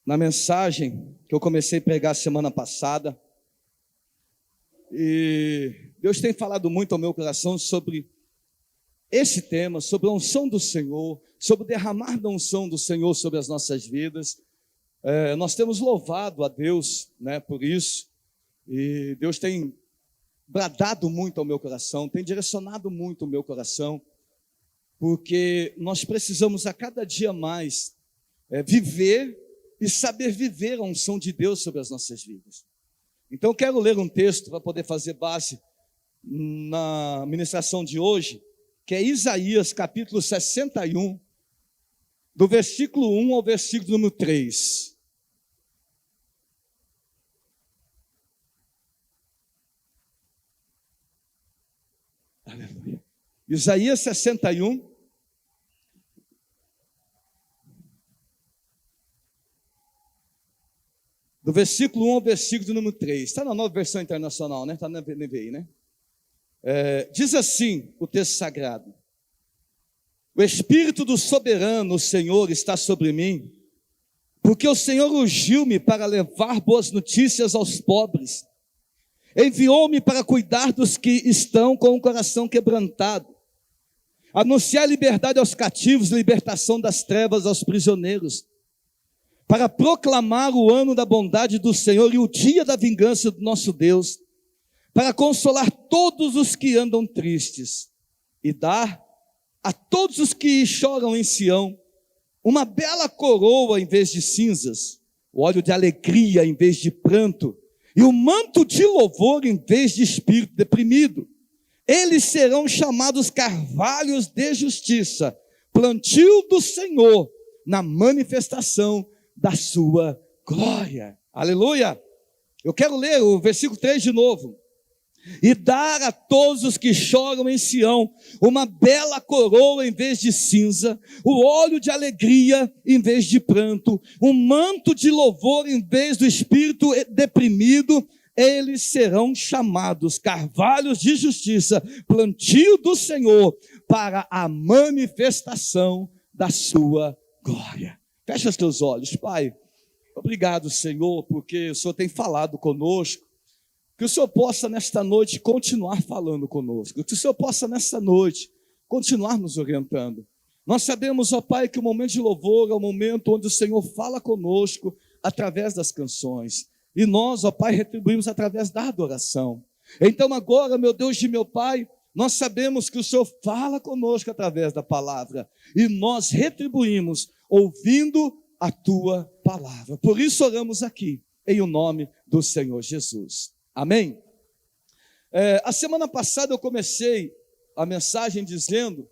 na mensagem que eu comecei a pregar semana passada. E Deus tem falado muito ao meu coração sobre esse tema, sobre a unção do Senhor, sobre o derramar da unção do Senhor sobre as nossas vidas. Nós temos louvado a Deus, por isso, e Deus tem bradado muito ao meu coração, tem direcionado muito o meu coração, porque nós precisamos a cada dia mais viver e saber viver a unção de Deus sobre as nossas vidas. Então, quero ler um texto para poder fazer base na ministração de hoje, que é Isaías capítulo 61, do versículo 1 ao versículo número 3. Aleluia. Isaías 61, do versículo 1 ao versículo número 3. Está na Nova Versão Internacional, né? Está na NVI, né? Diz assim o texto sagrado: o Espírito do soberano, o Senhor, está sobre mim, porque o Senhor ungiu-me para levar boas notícias aos pobres, enviou-me para cuidar dos que estão com o coração quebrantado, anunciar liberdade aos cativos, libertação das trevas aos prisioneiros, para proclamar o ano da bondade do Senhor e o dia da vingança do nosso Deus, para consolar todos os que andam tristes e dar a todos os que choram em Sião uma bela coroa em vez de cinzas, o óleo de alegria em vez de pranto e o manto de louvor em vez de espírito deprimido. Eles serão chamados carvalhos de justiça, plantio do Senhor na manifestação da sua glória. Aleluia! Eu quero ler o versículo 3 de novo. E dar a todos os que choram em Sião uma bela coroa em vez de cinza, o óleo de alegria em vez de pranto, um manto de louvor em vez do espírito deprimido. Eles serão chamados carvalhos de justiça, plantio do Senhor para a manifestação da sua glória. Fecha os teus olhos. Pai, obrigado, Senhor, porque o Senhor tem falado conosco. Que o Senhor possa nesta noite continuar falando conosco. Que o Senhor possa nesta noite continuar nos orientando. Nós sabemos, ó Pai, que o momento de louvor é o momento onde o Senhor fala conosco através das canções. E nós, ó Pai, retribuímos através da adoração. Então agora, meu Deus e meu Pai, nós sabemos que o Senhor fala conosco através da palavra. E nós retribuímos ouvindo a Tua palavra. Por isso oramos aqui, em o nome do Senhor Jesus. Amém? A semana passada eu comecei a mensagem dizendo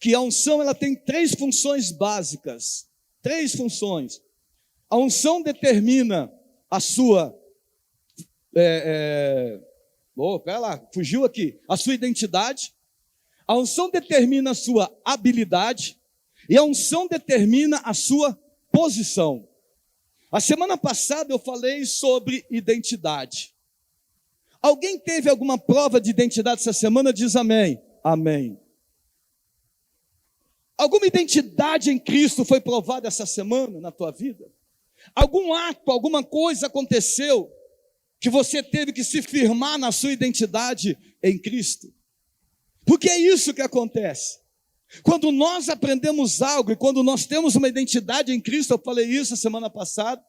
que a unção ela tem 3 funções básicas. 3 funções. A unção determina a sua... pera lá, fugiu aqui. A sua identidade. A unção determina a sua habilidade. E a unção determina a sua posição. A semana passada eu falei sobre identidade. Alguém teve alguma prova de identidade essa semana? Diz amém. Amém. Alguma identidade em Cristo foi provada essa semana na tua vida? Algum ato, alguma coisa aconteceu que você teve que se firmar na sua identidade em Cristo? Porque é isso que acontece. Quando nós aprendemos algo e quando nós temos uma identidade em Cristo, eu falei isso a semana passada,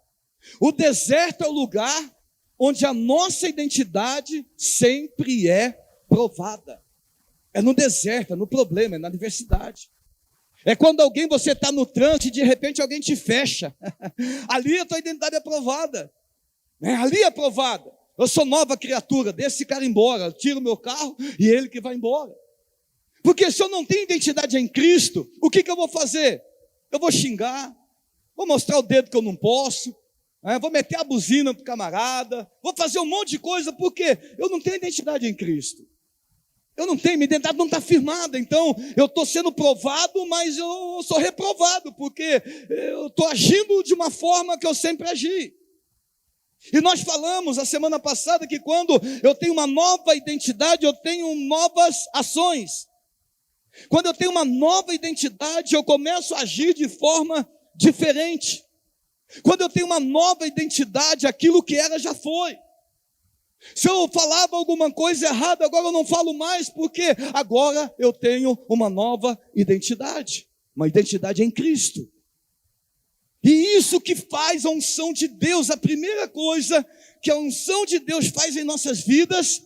o deserto é o lugar onde a nossa identidade sempre é provada. É no deserto, é no problema, é na adversidade. É quando você está no trânsito e de repente alguém te fecha. Ali a tua identidade é provada. Ali é provada. Eu sou nova criatura, deixa esse cara embora, eu tiro o meu carro e ele que vai embora. Porque se eu não tenho identidade em Cristo, o que eu vou fazer? Eu vou xingar, vou mostrar o dedo que eu não posso, vou meter a buzina para o camarada, vou fazer um monte de coisa, porque eu não tenho identidade em Cristo. Eu não tenho, minha identidade não está firmada, então eu estou sendo provado, mas eu sou reprovado, porque eu estou agindo de uma forma que eu sempre agi. E nós falamos a semana passada que quando eu tenho uma nova identidade, eu tenho novas ações. Quando eu tenho uma nova identidade, eu começo a agir de forma diferente. Quando eu tenho uma nova identidade, aquilo que era já foi. Se eu falava alguma coisa errada, agora eu não falo mais, porque agora eu tenho uma nova identidade. Uma identidade em Cristo. E isso que faz a unção de Deus, a primeira coisa que a unção de Deus faz em nossas vidas,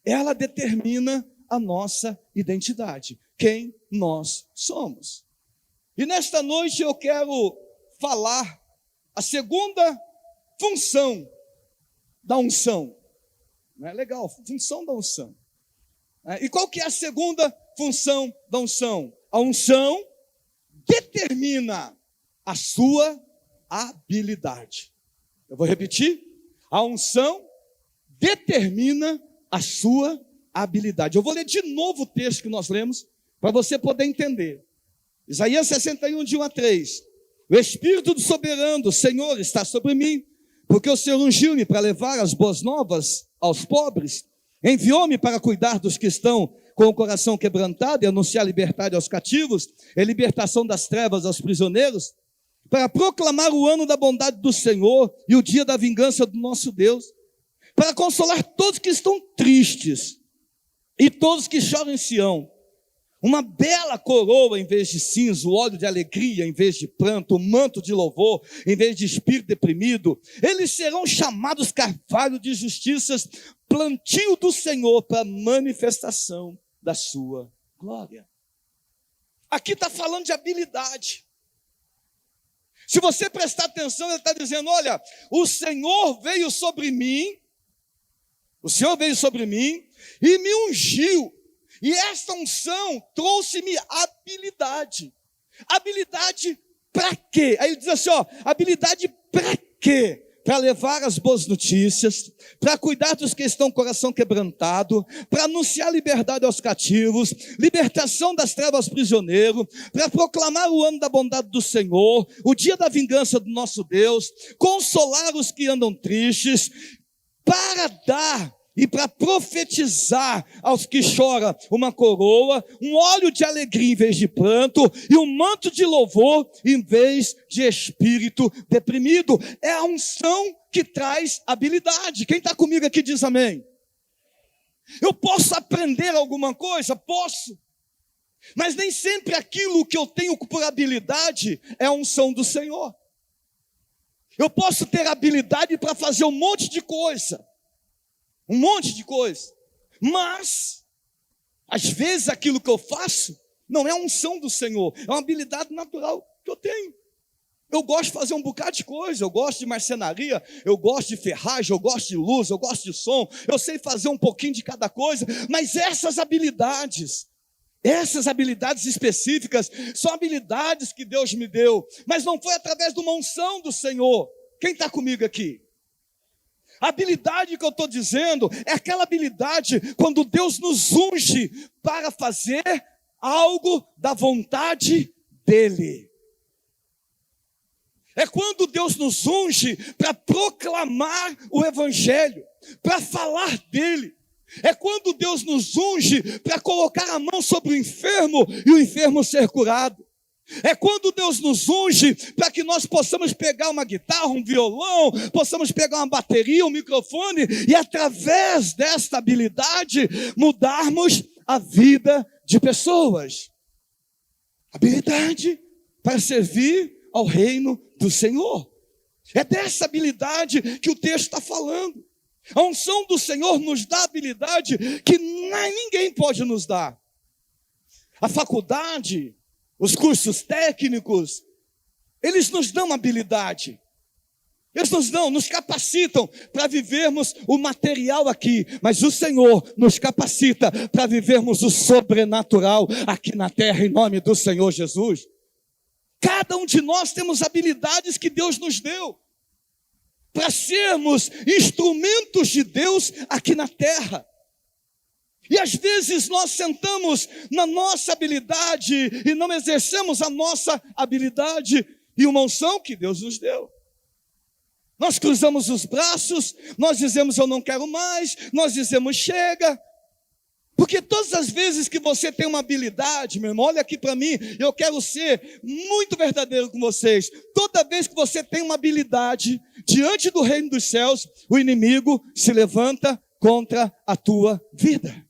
ela determina a nossa identidade. Quem nós somos. E nesta noite eu quero falar a segunda função da unção. Não é legal? Função da unção. E qual que é a segunda função da unção? A unção determina a sua habilidade. Eu vou repetir. A unção determina a sua habilidade. Eu vou ler de novo o texto que nós lemos, para você poder entender. Isaías 61, de 1 a 3. O Espírito do Soberano, Senhor, está sobre mim, porque o Senhor ungiu-me para levar as boas novas aos pobres, enviou-me para cuidar dos que estão com o coração quebrantado e anunciar liberdade aos cativos e libertação das trevas aos prisioneiros, para proclamar o ano da bondade do Senhor e o dia da vingança do nosso Deus, para consolar todos que estão tristes e todos que choram em Sião, uma bela coroa em vez de cinza, o óleo de alegria em vez de pranto, o manto de louvor em vez de espírito deprimido. Eles serão chamados carvalho de justiças, plantio do Senhor para manifestação da sua glória. Aqui está falando de habilidade. Se você prestar atenção, ele está dizendo, olha, o Senhor veio sobre mim e me ungiu. E esta unção trouxe-me habilidade. Habilidade para quê? Aí ele diz assim, habilidade para quê? Para levar as boas notícias, para cuidar dos que estão com o coração quebrantado, para anunciar liberdade aos cativos, libertação das trevas aos prisioneiros, para proclamar o ano da bondade do Senhor, o dia da vingança do nosso Deus, consolar os que andam tristes, para dar e para profetizar aos que choram uma coroa, um óleo de alegria em vez de pranto, e um manto de louvor em vez de espírito deprimido. É a unção que traz habilidade. Quem está comigo aqui diz amém. Eu posso aprender alguma coisa? Posso. Mas nem sempre aquilo que eu tenho por habilidade é a unção do Senhor. Eu posso ter habilidade para fazer um monte de coisa. Mas, às vezes aquilo que eu faço não é a unção do Senhor, é uma habilidade natural que eu tenho. Eu gosto de fazer um bocado de coisa, eu gosto de marcenaria, eu gosto de ferragem, eu gosto de luz, eu gosto de som, eu sei fazer um pouquinho de cada coisa, mas essas habilidades específicas, são habilidades que Deus me deu, mas não foi através de uma unção do Senhor. Quem está comigo aqui? A habilidade que eu estou dizendo é aquela habilidade quando Deus nos unge para fazer algo da vontade dEle. É quando Deus nos unge para proclamar o Evangelho, para falar dEle. É quando Deus nos unge para colocar a mão sobre o enfermo e o enfermo ser curado. É quando Deus nos unge para que nós possamos pegar uma guitarra, um violão, possamos pegar uma bateria, um microfone e através desta habilidade mudarmos a vida de pessoas. Habilidade para servir ao reino do Senhor. É dessa habilidade que o texto está falando. A unção do Senhor nos dá habilidade que ninguém pode nos dar. A faculdade, os cursos técnicos, eles nos dão habilidade. Eles nos capacitam para vivermos o material aqui. Mas o Senhor nos capacita para vivermos o sobrenatural aqui na terra, em nome do Senhor Jesus. Cada um de nós temos habilidades que Deus nos deu para sermos instrumentos de Deus aqui na terra. E às vezes nós sentamos na nossa habilidade e não exercemos a nossa habilidade e uma unção que Deus nos deu. Nós cruzamos os braços, nós dizemos eu não quero mais, nós dizemos chega. Porque todas as vezes que você tem uma habilidade, meu irmão, olha aqui para mim, eu quero ser muito verdadeiro com vocês. Toda vez que você tem uma habilidade, diante do reino dos céus, o inimigo se levanta contra a tua vida.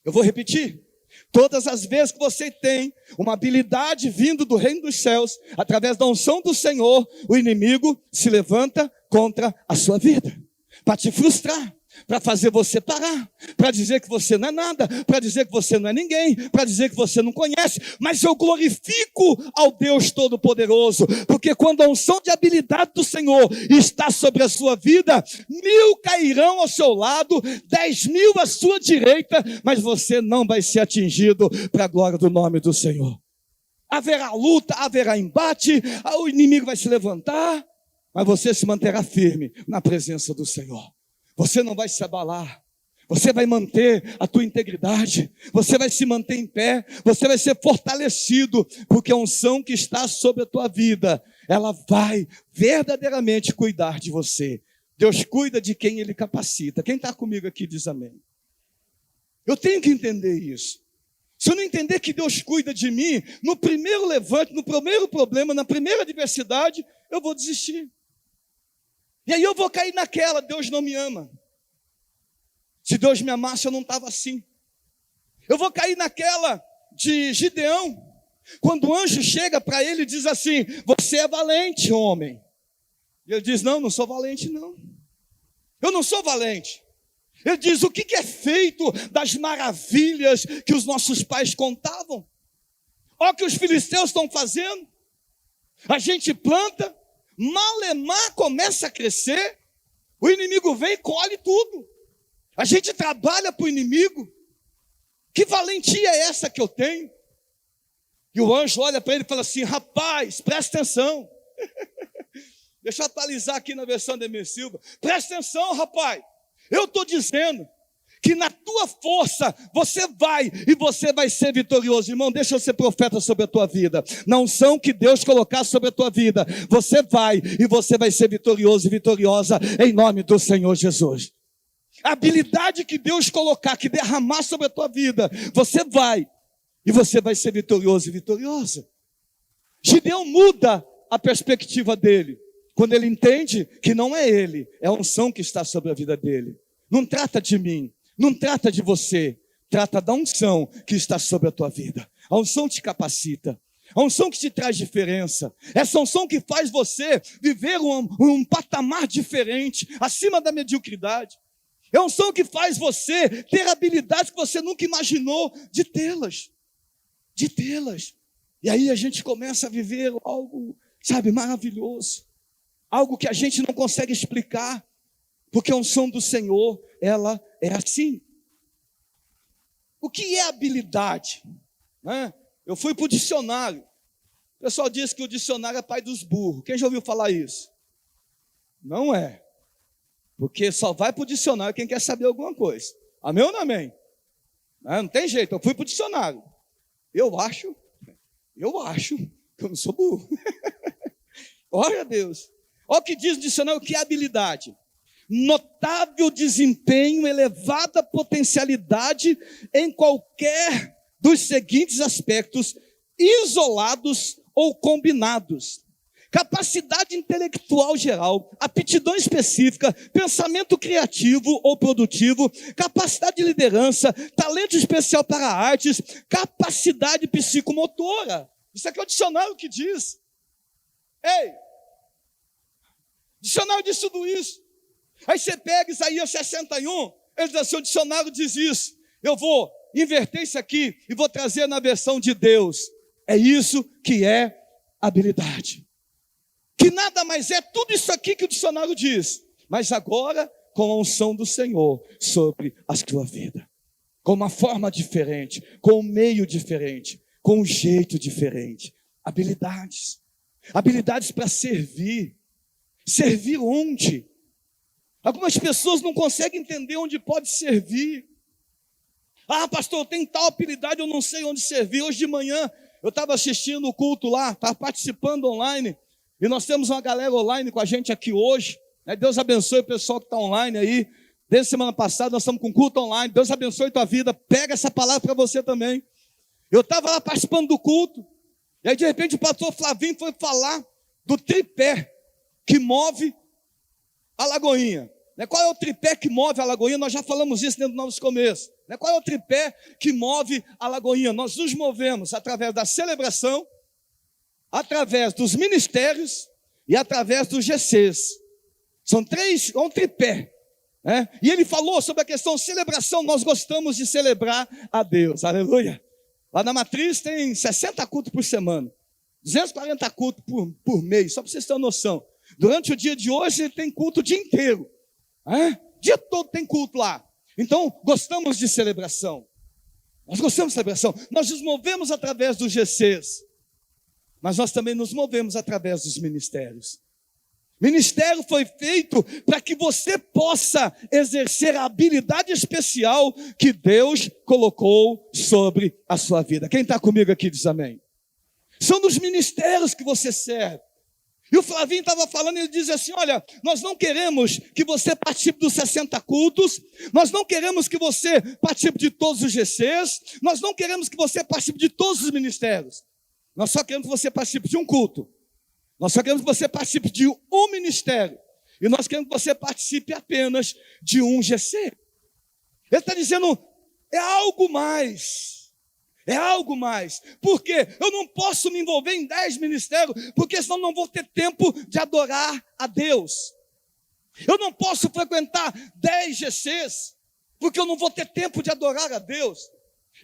Eu vou repetir. Todas as vezes que você tem uma habilidade vindo do reino dos céus, através da unção do Senhor, o inimigo se levanta contra a sua vida, para te frustrar, para fazer você parar, para dizer que você não é nada, para dizer que você não é ninguém, para dizer que você não conhece. Mas eu glorifico ao Deus Todo-Poderoso, porque quando a unção de habilidade do Senhor está sobre a sua vida, 1000 cairão ao seu lado, 10.000 à sua direita, mas você não vai ser atingido para a glória do nome do Senhor. Haverá luta, haverá embate, o inimigo vai se levantar, mas você se manterá firme na presença do Senhor. Você não vai se abalar, você vai manter a tua integridade, você vai se manter em pé, você vai ser fortalecido, porque a unção que está sobre a tua vida, ela vai verdadeiramente cuidar de você. Deus cuida de quem Ele capacita. Quem está comigo aqui diz amém. Eu tenho que entender isso. Se eu não entender que Deus cuida de mim, no primeiro levante, no primeiro problema, na primeira adversidade, eu vou desistir. E aí eu vou cair naquela, Deus não me ama. Se Deus me amasse, eu não estava assim. Eu vou cair naquela de Gideão, quando o anjo chega para ele e diz assim: você é valente, homem. E ele diz: não sou valente não. Eu não sou valente. Ele diz: o que é feito das maravilhas que os nossos pais contavam? Olha o que os filisteus estão fazendo. A gente planta, malemar começa a crescer, o inimigo vem e colhe tudo. A gente trabalha para o inimigo. Que valentia é essa que eu tenho? E o anjo olha para ele e fala assim: rapaz, presta atenção. Deixa eu atualizar aqui na versão de Emir Silva. Presta atenção, rapaz. Eu estou dizendo que na tua força você vai ser vitorioso. Irmão, deixa eu ser profeta sobre a tua vida. Na unção que Deus colocar sobre a tua vida, você vai ser vitorioso e vitoriosa em nome do Senhor Jesus. A habilidade que Deus colocar, que derramar sobre a tua vida, você vai ser vitorioso e vitoriosa. Gideão muda a perspectiva dele, quando ele entende que não é ele, é a unção que está sobre a vida dele. Não trata de mim, não trata de você, trata da unção que está sobre a tua vida. A unção te capacita, a unção que te traz diferença, essa unção que faz você viver um patamar diferente, acima da mediocridade. É a unção que faz você ter habilidades que você nunca imaginou de tê-las. E aí a gente começa a viver algo, maravilhoso. Algo que a gente não consegue explicar, porque a unção do Senhor, ela é assim. O que é habilidade? Eu fui para o dicionário. O pessoal diz que o dicionário é pai dos burros. Quem já ouviu falar isso? Não é. Porque só vai para o dicionário quem quer saber alguma coisa. Amém ou não amém? Não tem jeito, eu fui para o dicionário. Eu acho que eu não sou burro. Glória a Deus. Olha o que diz o dicionário, o que é habilidade. Notável desempenho, elevada potencialidade em qualquer dos seguintes aspectos, isolados ou combinados. Capacidade intelectual geral, aptidão específica, pensamento criativo ou produtivo, capacidade de liderança, talento especial para artes, capacidade psicomotora. Isso aqui é o dicionário que diz. Ei, o dicionário diz tudo isso. Aí você pega Isaías 61, ele diz assim, o dicionário diz isso. Eu vou inverter isso aqui e vou trazer na versão de Deus. É isso que é habilidade. Que nada mais é tudo isso aqui que o dicionário diz, mas agora com a unção do Senhor sobre a tua vida, com uma forma diferente, com um meio diferente, com um jeito diferente. Habilidades para servir onde? Algumas pessoas não conseguem entender onde pode servir. Ah, pastor, eu tenho tal habilidade, eu não sei onde servir. Hoje de manhã eu estava assistindo o culto lá, estava participando online. E nós temos uma galera online com a gente aqui hoje. Deus abençoe o pessoal que está online aí. Desde semana passada nós estamos com culto online. Deus abençoe tua vida. Pega essa palavra para você também. Eu estava lá participando do culto. E aí de repente o pastor Flavinho foi falar do tripé que move a Lagoinha. Qual é o tripé que move a Lagoinha? Nós já falamos isso dentro do nosso começo. Qual é o tripé que move a Lagoinha? Nós nos movemos através da celebração, através dos ministérios e através dos GCs. São três, é um tripé. E ele falou sobre a questão celebração. Nós gostamos de celebrar a Deus, aleluia. Lá na Matriz tem 60 cultos por semana, 240 cultos por mês, só para vocês terem uma noção. Durante o dia de hoje tem culto o dia inteiro, o dia todo tem culto lá. Então gostamos de celebração, nós gostamos de celebração. Nós nos movemos através dos GCs, mas nós também nos movemos através dos ministérios. Ministério foi feito para que você possa exercer a habilidade especial que Deus colocou sobre a sua vida. Quem está comigo aqui diz amém. São dos ministérios que você serve. E o Flavinho estava falando, ele diz assim, olha, nós não queremos que você participe dos 60 cultos, nós não queremos que você participe de todos os GCs, nós não queremos que você participe de todos os ministérios. Nós só queremos que você participe de um culto. Nós só queremos que você participe de um ministério. E nós queremos que você participe apenas de um GC. Ele está dizendo, é algo mais. É algo mais. Por quê? Eu não posso me envolver em 10 ministérios, porque senão não vou ter tempo de adorar a Deus. Eu não posso frequentar 10 GCs, porque eu não vou ter tempo de adorar a Deus.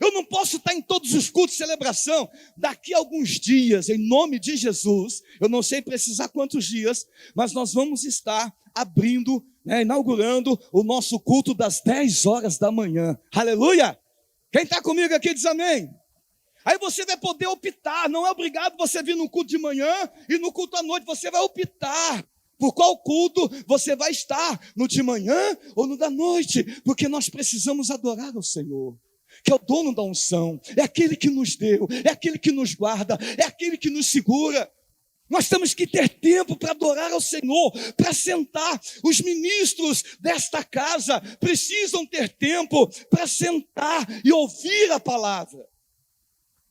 Eu não posso estar em todos os cultos de celebração. Daqui a alguns dias, em nome de Jesus, eu não sei precisar quantos dias, mas nós vamos estar abrindo, inaugurando o nosso culto das 10 horas da manhã. Aleluia! Quem está comigo aqui diz amém. Aí você vai poder optar, não é obrigado você vir no culto de manhã e no culto à noite, você vai optar por qual culto você vai estar, no de manhã ou no da noite, porque nós precisamos adorar ao Senhor, que é o dono da unção, é aquele que nos deu, é aquele que nos guarda, é aquele que nos segura. Nós temos que ter tempo para adorar ao Senhor, para sentar. Os ministros desta casa precisam ter tempo para sentar e ouvir a palavra.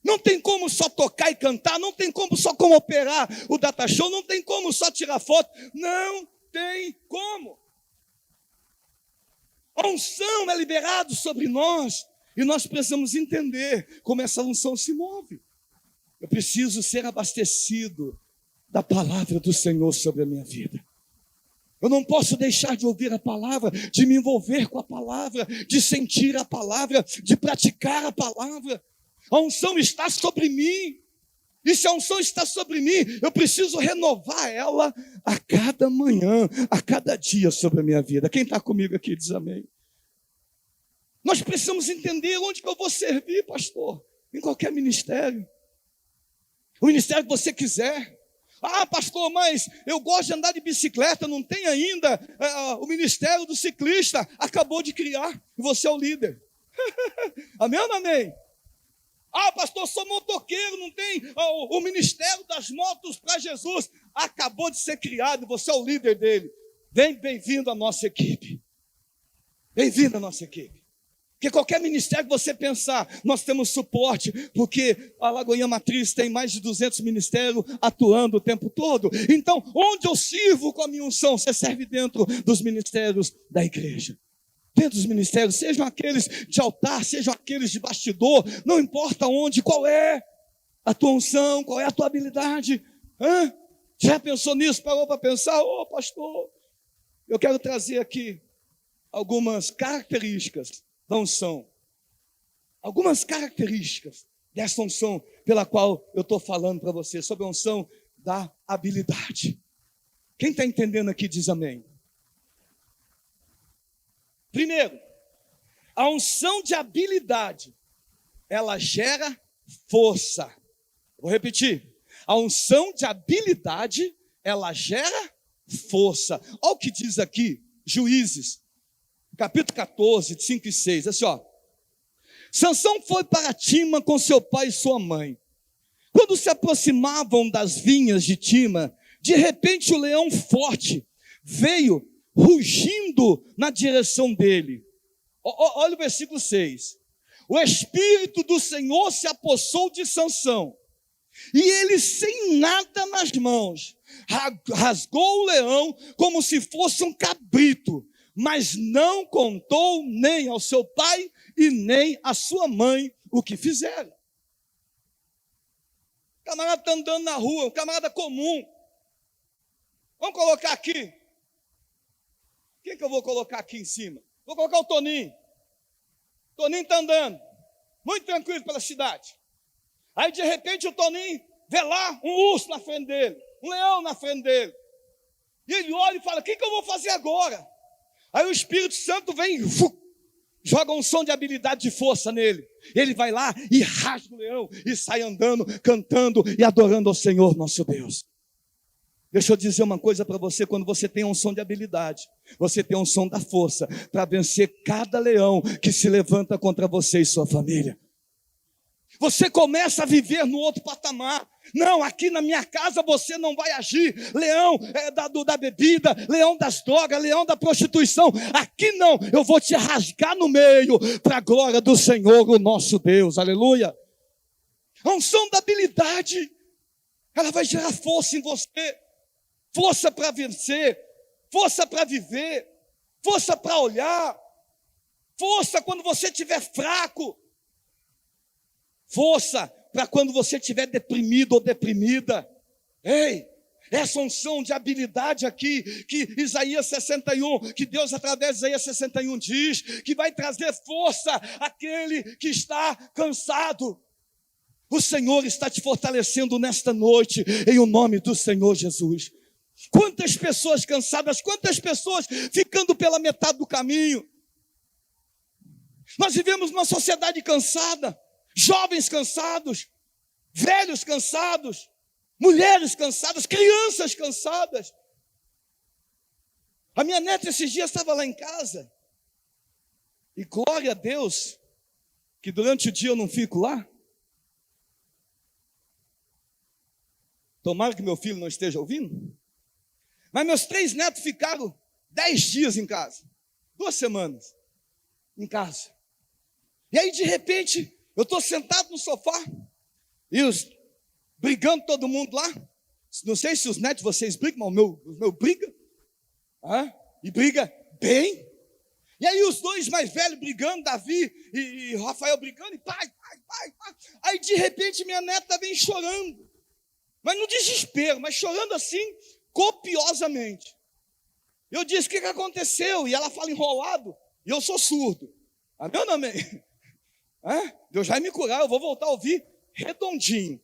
Não tem como só tocar e cantar, não tem como só como operar o data show, não tem como só tirar foto, não tem como. A unção é liberada sobre nós. E nós precisamos entender como essa unção se move. Eu preciso ser abastecido da palavra do Senhor sobre a minha vida. Eu não posso deixar de ouvir a palavra, de me envolver com a palavra, de sentir a palavra, de praticar a palavra. A unção está sobre mim. E se a unção está sobre mim, eu preciso renovar ela a cada manhã, a cada dia sobre a minha vida. Quem está comigo aqui diz amém. Nós precisamos entender onde que eu vou servir, pastor. Em qualquer ministério. O ministério que você quiser. Ah, pastor, mas eu gosto de andar de bicicleta, não tem ainda o ministério do ciclista. Acabou de criar, e você é o líder. Amém ou não amém? Ah, pastor, sou motoqueiro, não tem o ministério das motos para Jesus. Acabou de ser criado, você é o líder dele. Bem-vindo à nossa equipe. Bem-vindo à nossa equipe. Porque qualquer ministério que você pensar, nós temos suporte, porque a Lagoinha Matriz tem mais de 200 ministérios atuando o tempo todo. Então, onde eu sirvo com a minha unção? Você serve dentro dos ministérios da igreja. Dentro dos ministérios, sejam aqueles de altar, sejam aqueles de bastidor, não importa onde, qual é a tua unção, qual é a tua habilidade. Já pensou nisso? Parou para pensar? Ô pastor, eu quero trazer aqui algumas características da unção. Algumas características dessa unção pela qual eu estou falando para você, sobre a unção da habilidade. Quem está entendendo aqui diz amém. Primeiro, a unção de habilidade, ela gera força. Vou repetir. A unção de habilidade, ela gera força. Olha o que diz aqui, Juízes, capítulo 14, 5 e 6. Assim, ó. Sansão foi para Tima com seu pai e sua mãe. Quando se aproximavam das vinhas de Tima, de repente o leão forte veio rugindo na direção dele. Olha o versículo 6. O Espírito do Senhor se apossou de Sansão, e ele, sem nada nas mãos, rasgou o leão como se fosse um cabrito, mas não contou nem ao seu pai e nem à sua mãe o que fizeram. O camarada está andando na rua, um camarada comum. Vamos colocar aqui. Quem que eu vou colocar aqui em cima? Vou colocar o Toninho. O Toninho está andando, muito tranquilo pela cidade. Aí, de repente, o Toninho vê lá um urso na frente dele, um leão na frente dele. E ele olha e fala, o que eu vou fazer agora? Aí o Espírito Santo vem e joga um som de habilidade, de força nele. Ele vai lá e rasga o leão e sai andando, cantando e adorando ao Senhor nosso Deus. Deixa eu dizer uma coisa para você, quando você tem um som de habilidade, você tem um som da força para vencer cada leão que se levanta contra você e sua família. Você começa a viver no outro patamar. Não, aqui na minha casa você não vai agir. Leão da bebida, leão das drogas, leão da prostituição. Aqui não, eu vou te rasgar no meio para a glória do Senhor, o nosso Deus. Aleluia. A unção da habilidade, ela vai gerar força em você. Força para vencer, força para viver, força para olhar, força quando você estiver fraco, força para quando você estiver deprimido ou deprimida. Ei, essa unção de habilidade aqui, que Isaías 61, que Deus através de Isaías 61 diz, que vai trazer força àquele que está cansado. O Senhor está te fortalecendo nesta noite, em o nome do Senhor Jesus. Quantas pessoas cansadas, quantas pessoas ficando pela metade do caminho. Nós vivemos numa sociedade cansada, jovens cansados, velhos cansados, mulheres cansadas, crianças cansadas. A minha neta esses dias estava lá em casa, e glória a Deus, que durante o dia eu não fico lá. Tomara que meu filho não esteja ouvindo. Mas meus 3 netos ficaram 10 dias em casa, 2 semanas em casa. E aí, de repente, eu estou sentado no sofá, e brigando todo mundo lá. Não sei se os netos de vocês brigam, mas o meu briga. E briga bem. E aí os 2 mais velhos brigando, Davi e Rafael brigando, e pai. Aí, de repente, minha neta vem chorando. Mas no desespero, mas chorando assim, copiosamente. Eu disse, o que aconteceu? E ela fala enrolado, e eu sou surdo. Amém ou não amém? Deus vai me curar, eu vou voltar a ouvir redondinho.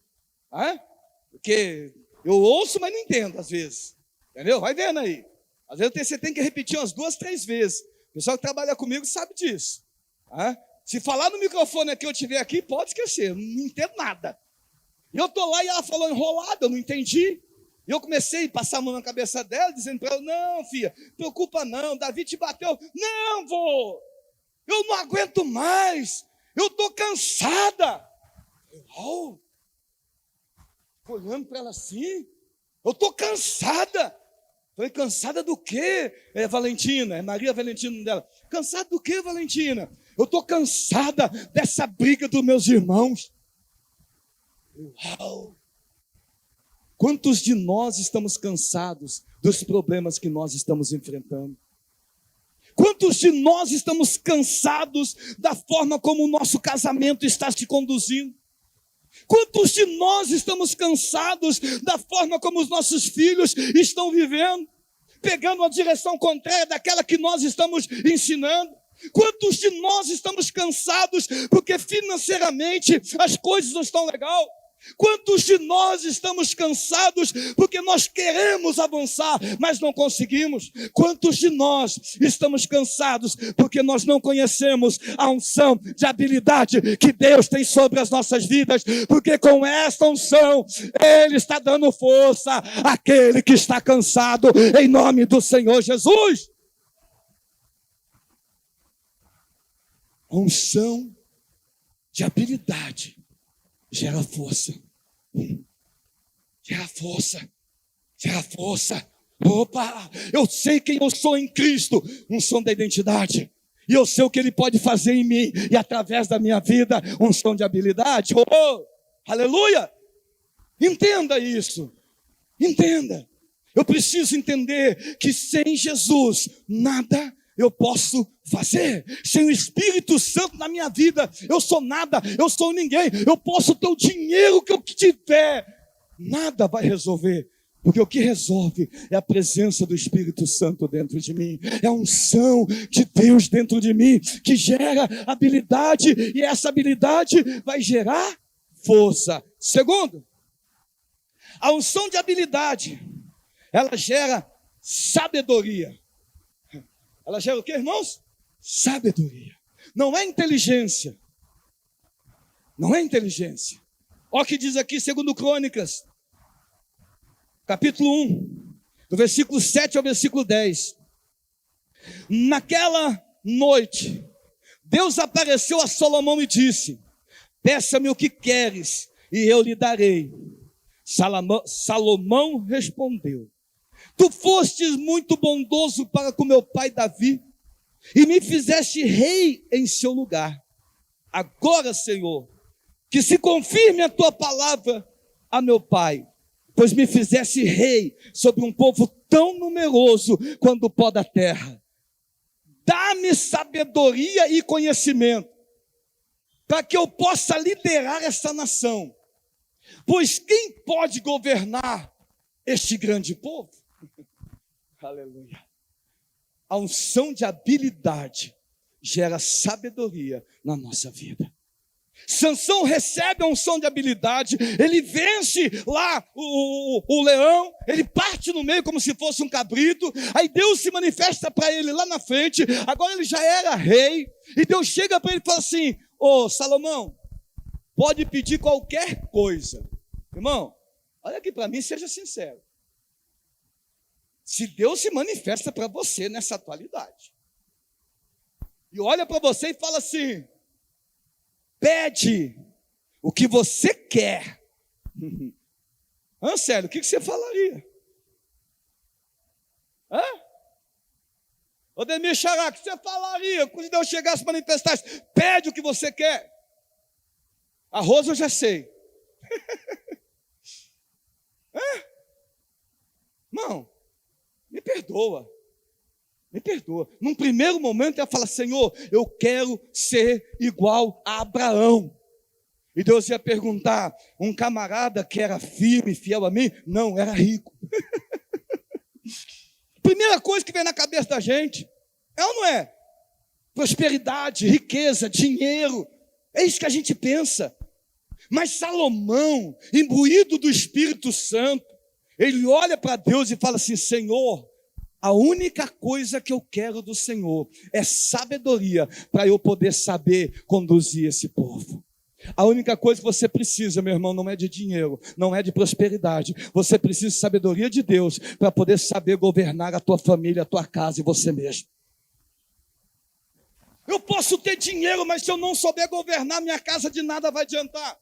Porque eu ouço, mas não entendo às vezes. Entendeu? Vai vendo aí. Às vezes você tem que repetir umas 2, 3 vezes. O pessoal que trabalha comigo sabe disso. Se falar no microfone aqui, eu estiver aqui, pode esquecer, eu não entendo nada. E eu estou lá e ela falou enrolado, eu não entendi. E eu comecei a passar a mão na cabeça dela, dizendo para ela, não, filha, preocupa não, Davi te bateu. Não, vô, eu não aguento mais, eu estou cansada. Olhando para ela assim, eu estou cansada. Falei, cansada do quê, Valentina? É Maria Valentina dela. Cansada do quê, Valentina? Eu estou cansada dessa briga dos meus irmãos. Quantos de nós estamos cansados dos problemas que nós estamos enfrentando? Quantos de nós estamos cansados da forma como o nosso casamento está se conduzindo? Quantos de nós estamos cansados da forma como os nossos filhos estão vivendo, pegando a direção contrária daquela que nós estamos ensinando? Quantos de nós estamos cansados porque financeiramente as coisas não estão legais? Quantos de nós estamos cansados porque nós queremos avançar, mas não conseguimos? Quantos de nós estamos cansados porque nós não conhecemos a unção de habilidade que Deus tem sobre as nossas vidas? Porque com esta unção, Ele está dando força àquele que está cansado, em nome do Senhor Jesus. Unção de habilidade gera força. Gera força. Gera força. Opa, eu sei quem eu sou em Cristo, unção da identidade. E eu sei o que Ele pode fazer em mim e através da minha vida, unção de habilidade. Oh, aleluia! Entenda isso, entenda. Eu preciso entender que sem Jesus, nada eu posso fazer. Sem o Espírito Santo na minha vida, eu sou nada, eu sou ninguém. Eu posso ter o dinheiro que eu tiver, nada vai resolver. Porque o que resolve é a presença do Espírito Santo dentro de mim. É a unção de Deus dentro de mim, que gera habilidade, e essa habilidade vai gerar força. Segundo, a unção de habilidade, ela gera sabedoria. Ela gera o que, irmãos? Sabedoria. Não é inteligência. Não é inteligência. Olha o que diz aqui, segundo Crônicas, capítulo 1, do versículo 7 ao versículo 10. Naquela noite, Deus apareceu a Salomão e disse: peça-me o que queres, e eu lhe darei. Salomão respondeu: tu fostes muito bondoso para com meu pai Davi, e me fizeste rei em seu lugar. Agora, Senhor, que se confirme a tua palavra a meu pai, pois me fizeste rei sobre um povo tão numeroso quanto o pó da terra. Dá-me sabedoria e conhecimento, para que eu possa liderar essa nação. Pois quem pode governar este grande povo? Aleluia. A unção de habilidade gera sabedoria na nossa vida. Sansão recebe a unção de habilidade, ele vence lá o leão, ele parte no meio como se fosse um cabrito, aí Deus se manifesta para ele lá na frente, agora ele já era rei, e Deus chega para ele e fala assim: ô Salomão, pode pedir qualquer coisa. Irmão, olha aqui para mim, seja sincero. Se Deus se manifesta para você nessa atualidade, e olha para você e fala assim: pede o que você quer. Sério, o que você falaria? Odemir Xará, o que você falaria quando Deus chegasse para manifestar? Pede o que você quer. Arroz eu já sei. Irmão, me perdoa. Me perdoa. Num primeiro momento ela fala: Senhor, eu quero ser igual a Abraão. E Deus ia perguntar: um camarada que era firme, fiel a mim? Não, era rico. Primeira coisa que vem na cabeça da gente, é ou não é? Prosperidade, riqueza, dinheiro. É isso que a gente pensa. Mas Salomão, imbuído do Espírito Santo, ele olha para Deus e fala assim: Senhor, a única coisa que eu quero do Senhor é sabedoria para eu poder saber conduzir esse povo. A única coisa que você precisa, meu irmão, não é de dinheiro, não é de prosperidade. Você precisa de sabedoria de Deus para poder saber governar a tua família, a tua casa e você mesmo. Eu posso ter dinheiro, mas se eu não souber governar minha casa, de nada vai adiantar.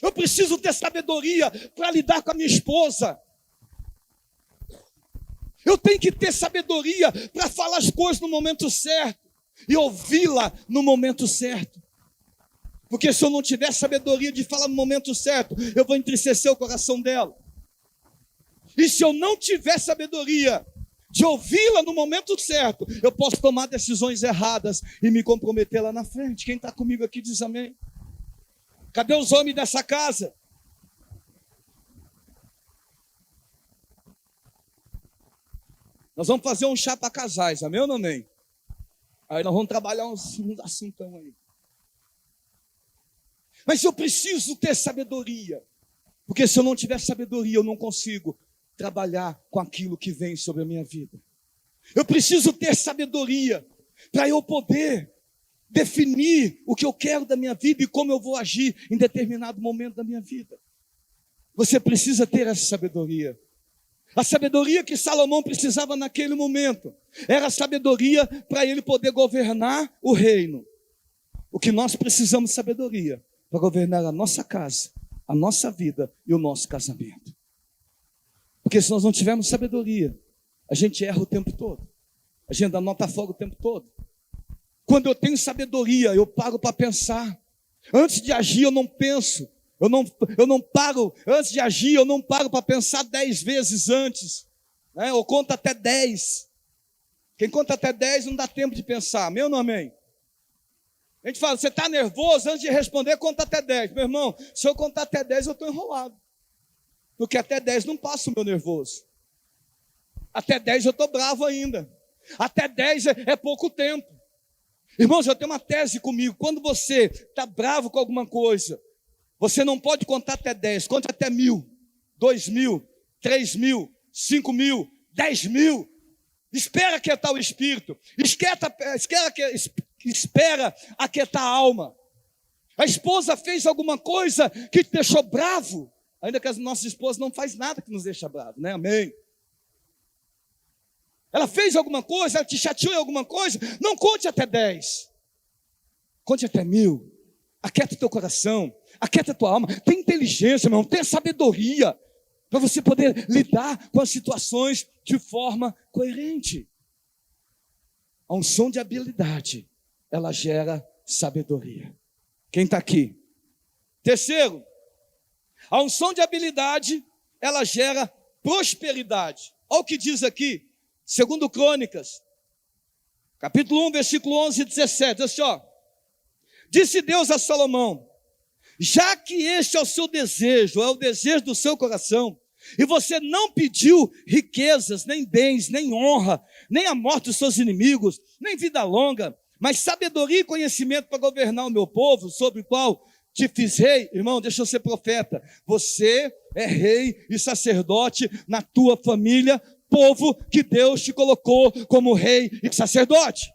Eu preciso ter sabedoria para lidar com a minha esposa. Eu tenho que ter sabedoria para falar as coisas no momento certo e ouvi-la no momento certo. Porque se eu não tiver sabedoria de falar no momento certo, eu vou entristecer o coração dela. E se eu não tiver sabedoria de ouvi-la no momento certo, eu posso tomar decisões erradas e me comprometer lá na frente. Quem está comigo aqui diz amém. Cadê os homens dessa casa? Nós vamos fazer um chá para casais, amém ou não amém? Aí nós vamos trabalhar uns assuntos aí. Mas eu preciso ter sabedoria, porque se eu não tiver sabedoria, eu não consigo trabalhar com aquilo que vem sobre a minha vida. Eu preciso ter sabedoria para eu poder definir o que eu quero da minha vida e como eu vou agir em determinado momento da minha vida. Você precisa ter essa sabedoria. A sabedoria que Salomão precisava naquele momento era a sabedoria para ele poder governar o reino. O que nós precisamos de sabedoria para governar a nossa casa, a nossa vida e o nosso casamento. Porque Porque se nós não tivermos sabedoria, a gente erra o tempo todo. A gente dá nota fora o tempo todo. Quando eu tenho sabedoria, eu paro para pensar. Antes de agir, eu não penso. Eu não paro, antes de agir, eu não paro para pensar 10 vezes antes. Né? Eu conto até 10. Quem conta até 10 não dá tempo de pensar. Amém ou não amém? A gente fala, você está nervoso, antes de responder, conta até 10. Meu irmão, se eu contar até 10, eu estou enrolado. Porque até 10 não passa o meu nervoso. Até 10 eu estou bravo ainda. Até 10 é pouco tempo. Irmãos, eu tenho uma tese comigo. Quando você está bravo com alguma coisa, você não pode contar até 10. Conte até 1.000, 2.000, 3.000, 5.000, 10.000. Espera aquietar o espírito. Espera aquietar a alma. A esposa fez alguma coisa que te deixou bravo. Ainda que as nossas esposas não fazem nada que nos deixa bravo, né? Amém. Ela fez alguma coisa, ela te chateou em alguma coisa. Não conte até 10. Conte até 1.000. Aquieta o teu coração. Aquieta a tua alma. Tem inteligência, meu irmão. Tem sabedoria. Para você poder lidar com as situações de forma coerente. A unção de habilidade, ela gera sabedoria. Quem está aqui? Terceiro, a unção de habilidade, ela gera prosperidade. Olha o que diz aqui, segundo Crônicas, capítulo 1, versículo 11 e 17. Diz assim, ó. Disse Deus a Salomão, já que este é o seu desejo, é o desejo do seu coração, e você não pediu riquezas, nem bens, nem honra, nem a morte dos seus inimigos, nem vida longa, mas sabedoria e conhecimento para governar o meu povo, sobre o qual te fiz rei. Irmão, deixa eu ser profeta. Você é rei e sacerdote na tua família, povo que Deus te colocou como rei e sacerdote.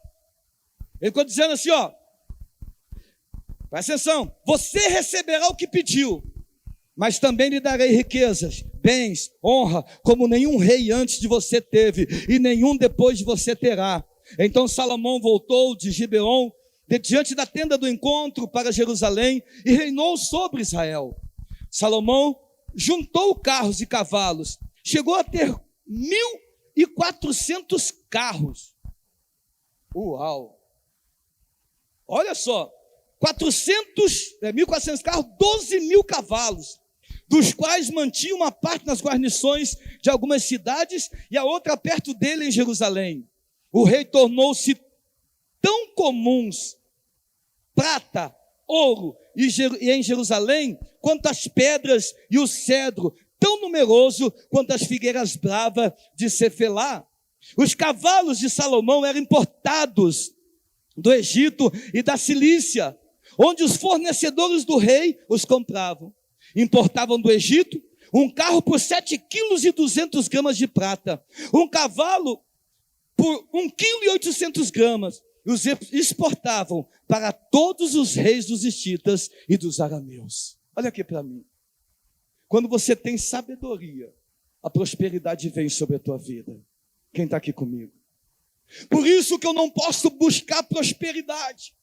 Ele ficou dizendo assim, ó. Presta atenção. Você receberá o que pediu, mas também lhe darei riquezas, bens, honra, como nenhum rei antes de você teve, e nenhum depois de você terá. Então Salomão voltou de Gibeon, de diante da tenda do encontro, para Jerusalém, e reinou sobre Israel. Salomão juntou carros e cavalos, chegou a ter 1.400 carros. Uau! Olha só, 1.400 carros, 12.000 cavalos, dos quais mantinha uma parte nas guarnições de algumas cidades e a outra perto dele em Jerusalém. O rei tornou-se tão comuns prata, ouro e em Jerusalém quanto as pedras e o cedro, tão numeroso quanto as figueiras bravas de Cefelá. Os cavalos de Salomão eram importados do Egito e da Cilícia, onde os fornecedores do rei os compravam. Importavam do Egito um carro por 7,2 kg de prata, um cavalo por 1,8 kg, e os exportavam para todos os reis dos hititas e dos arameus. Olha aqui para mim. Quando você tem sabedoria, a prosperidade vem sobre a tua vida. Quem está aqui comigo? Por isso que eu não posso buscar prosperidade.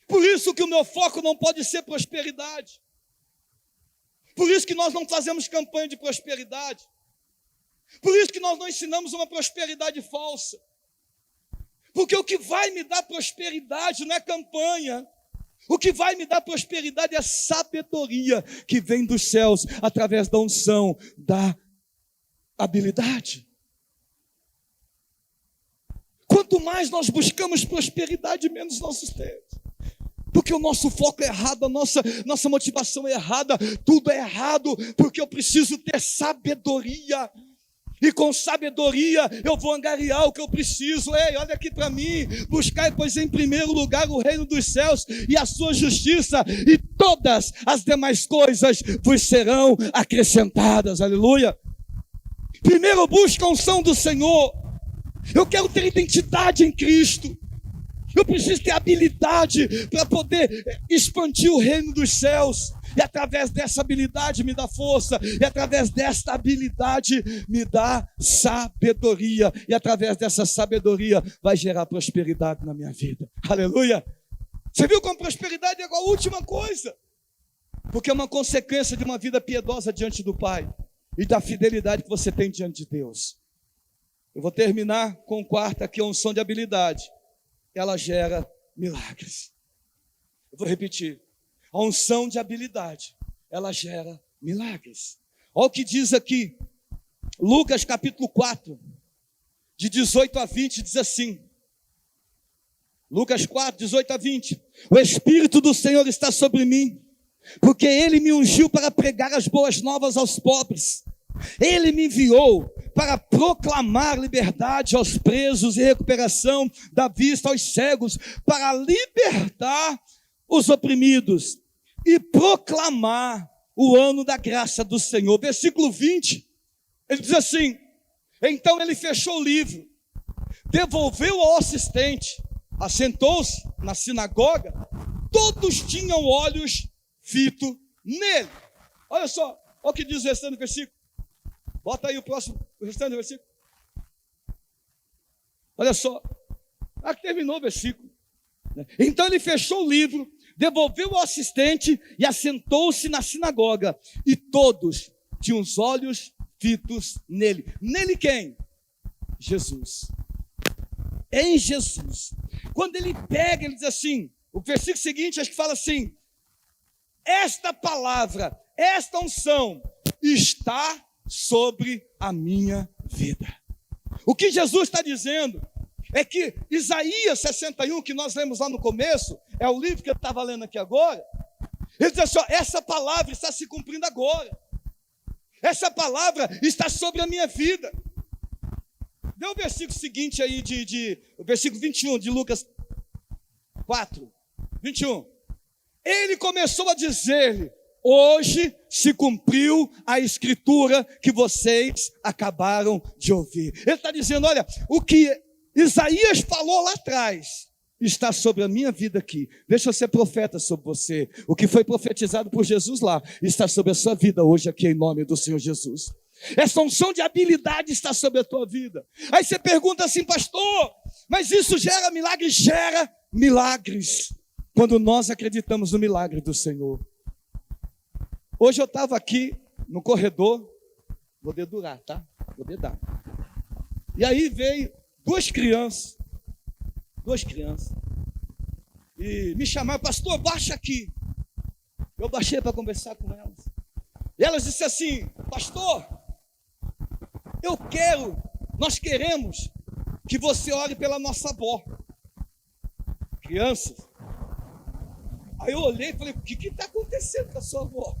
Por isso que o meu foco não pode ser prosperidade. Por isso que nós não fazemos campanha de prosperidade. Por isso que nós não ensinamos uma prosperidade falsa. Porque o que vai me dar prosperidade não é campanha. O que vai me dar prosperidade é sabedoria que vem dos céus através da unção, da habilidade. Quanto mais nós buscamos prosperidade, menos nossos temos. Porque o nosso foco é errado, a nossa motivação é errada, tudo é errado, porque eu preciso ter sabedoria. E com sabedoria eu vou angariar o que eu preciso. Ei, olha aqui para mim. Buscai, pois, em primeiro lugar o reino dos céus e a sua justiça, e todas as demais coisas vos serão acrescentadas. Aleluia. Primeiro busca a unção do Senhor. Eu quero ter identidade em Cristo. Eu preciso ter habilidade para poder expandir o reino dos céus. E através dessa habilidade me dá força. E através desta habilidade me dá sabedoria. E através dessa sabedoria vai gerar prosperidade na minha vida. Aleluia! Você viu como prosperidade é a última coisa? Porque é uma consequência de uma vida piedosa diante do Pai. e da fidelidade que você tem diante de Deus. Eu vou terminar com o quarto aqui, a unção de habilidade. Ela gera milagres. Eu vou repetir. A unção de habilidade, ela gera milagres. Olha o que diz aqui, Lucas capítulo 4, de 18 a 20, diz assim. Lucas 4, 18 a 20. O Espírito do Senhor está sobre mim, porque Ele me ungiu para pregar as boas novas aos pobres. Ele me enviou para proclamar liberdade aos presos e recuperação da vista aos cegos, para libertar os oprimidos e proclamar o ano da graça do Senhor. Versículo 20, ele diz assim: então ele fechou o livro, devolveu ao assistente, assentou-se na sinagoga, todos tinham olhos fitos nele. Olha só, olha o que diz o restante do versículo. Bota aí o restante do versículo. Olha só, aqui terminou o versículo. Então ele fechou o livro, devolveu ao assistente e assentou-se na sinagoga. E todos tinham os olhos fitos nele. Nele quem? Jesus. Em Jesus. Quando ele pega, ele diz assim, o versículo seguinte acho que fala assim: esta palavra, esta unção está sobre a minha vida. O que Jesus está dizendo é que Isaías 61, que nós lemos lá no começo, é o livro que eu estava lendo aqui agora, ele diz assim, ó, essa palavra está se cumprindo agora. Essa palavra está sobre a minha vida. Dê o versículo seguinte aí, o versículo 21 de Lucas 4, 21. Ele começou a dizer-lhe: hoje se cumpriu a escritura que vocês acabaram de ouvir. Ele está dizendo, olha, o que Isaías falou lá atrás está sobre a minha vida aqui. Deixa eu ser profeta sobre você. O que foi profetizado por Jesus lá está sobre a sua vida hoje aqui, em nome do Senhor Jesus. Essa unção de habilidade está sobre a tua vida. Aí você pergunta assim, pastor, mas isso gera milagres? Gera milagres quando nós acreditamos no milagre do Senhor. Hoje eu estava aqui no corredor, vou dedurar, tá? Vou dedar. E aí veio duas crianças, e me chamaram, pastor, baixa aqui. Eu baixei para conversar com elas. E elas disseram assim, pastor, nós queremos que você ore pela nossa avó. Crianças. Aí eu olhei e falei, o que está acontecendo com a sua avó?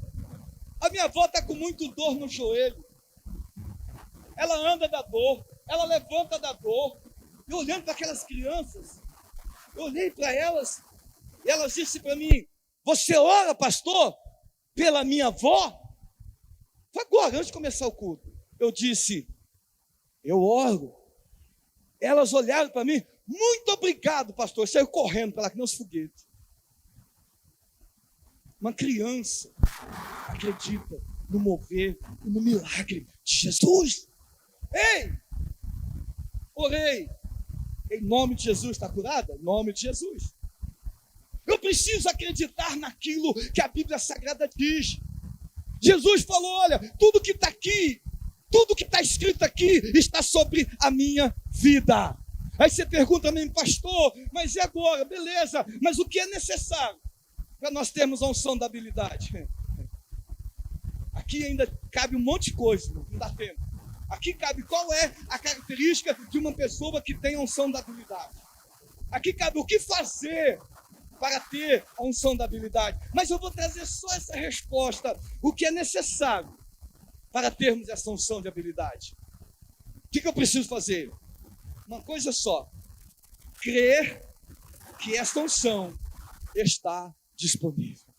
A minha avó está com muito dor no joelho. Ela anda da dor, ela levanta da dor. E olhando para aquelas crianças, eu olhei para elas, e elas disseram para mim, você ora, pastor, pela minha avó? Foi agora, antes de começar o culto. Eu disse, eu oro. Elas olharam para mim, muito obrigado, pastor. Saiu correndo para lá, que nem os foguetes. Uma criança acredita no mover e no milagre de Jesus. Ei! Orei. Em nome de Jesus, está curada? Em nome de Jesus. Eu preciso acreditar naquilo que a Bíblia Sagrada diz. Jesus falou, olha, tudo que está aqui, tudo que está escrito aqui, está sobre a minha vida. Aí você pergunta a mim, pastor, mas e agora? Beleza, mas o que é necessário para nós termos a unção da habilidade? Aqui ainda cabe um monte de coisa, não dá tempo. Aqui cabe qual é a característica de uma pessoa que tem a unção da habilidade. Aqui cabe o que fazer para ter a unção da habilidade. Mas eu vou trazer só essa resposta. O que é necessário para termos essa unção de habilidade? O que eu preciso fazer? Uma coisa só. Crer que essa unção está disponível.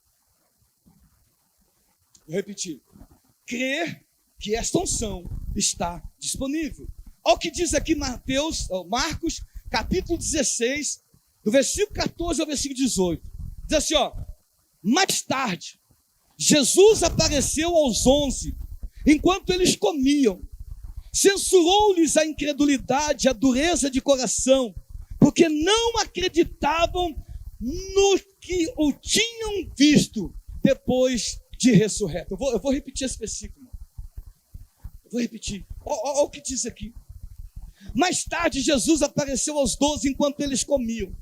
Vou repetir. Crer que esta unção está disponível. Olha o que diz aqui Marcos, capítulo 16, do versículo 14 ao versículo 18. Diz assim, ó, mais tarde, Jesus apareceu aos 11, enquanto eles comiam. Censurou-lhes a incredulidade, a dureza de coração, porque não acreditavam no que o tinham visto depois de ressurreto. Eu vou repetir esse versículo. Vou repetir. Olha o que diz aqui. Mais tarde, Jesus apareceu aos 12 enquanto eles comiam.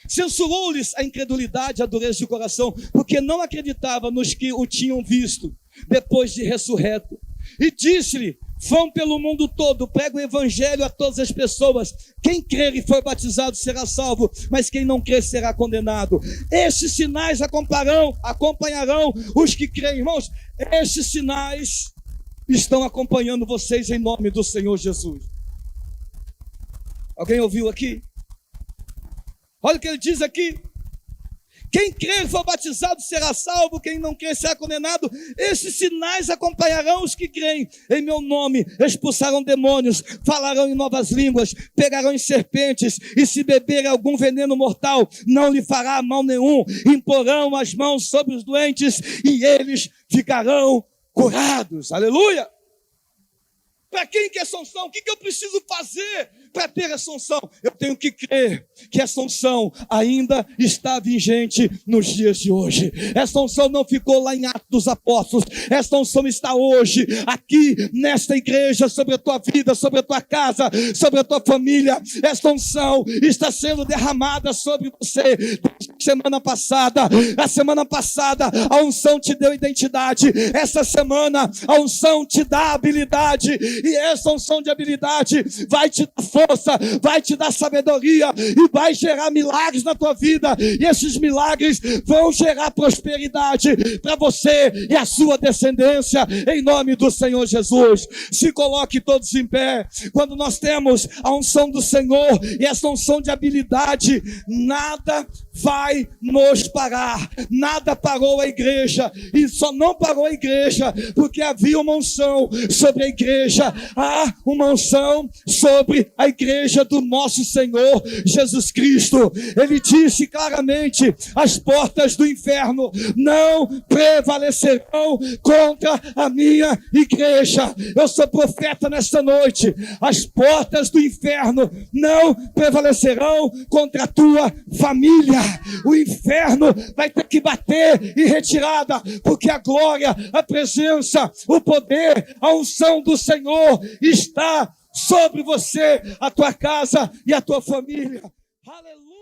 Censurou-lhes a incredulidade, a dureza de coração, porque não acreditava nos que o tinham visto, depois de ressurreto. E disse-lhe: vão pelo mundo todo, pregam o evangelho a todas as pessoas. Quem crer e for batizado será salvo, mas quem não crer será condenado. Estes sinais acompanharão os que creem. Irmãos, estes sinais estão acompanhando vocês em nome do Senhor Jesus. Alguém ouviu aqui? Olha o que ele diz aqui. Quem crer e for batizado será salvo, quem não crer será condenado. Esses sinais acompanharão os que creem. Em meu nome expulsarão demônios, falarão em novas línguas, pegarão em serpentes, e se beberem algum veneno mortal, não lhe fará mal nenhum. Imporão as mãos sobre os doentes e eles ficarão curados. Aleluia! Para quem que é essa unção? O que eu preciso fazer para ter essa unção? Eu tenho que crer que essa unção ainda está vigente nos dias de hoje. Essa unção não ficou lá em Atos dos Apóstolos. Essa unção está hoje, aqui, nesta igreja, sobre a tua vida, sobre a tua casa, sobre a tua família. Essa unção está sendo derramada sobre você. Semana passada, a unção te deu identidade. Essa semana, a unção te dá habilidade. E essa unção de habilidade vai te dar força, vai te dar sabedoria e vai gerar milagres na tua vida. E esses milagres vão gerar prosperidade para você e a sua descendência, em nome do Senhor Jesus. Se coloque todos em pé. Quando nós temos a unção do Senhor e essa unção de habilidade, nada vai nos parar. Nada parou a igreja, e só não parou a igreja porque havia uma unção sobre a igreja. Há uma unção sobre a igreja do nosso Senhor Jesus Cristo. Ele disse claramente: as portas do inferno não prevalecerão contra a minha igreja. Eu sou profeta nesta noite. As portas do inferno não prevalecerão contra a tua família. O inferno vai ter que bater em retirada, porque a glória, a presença, o poder, a unção do Senhor está sobre você, a tua casa e a tua família. Aleluia!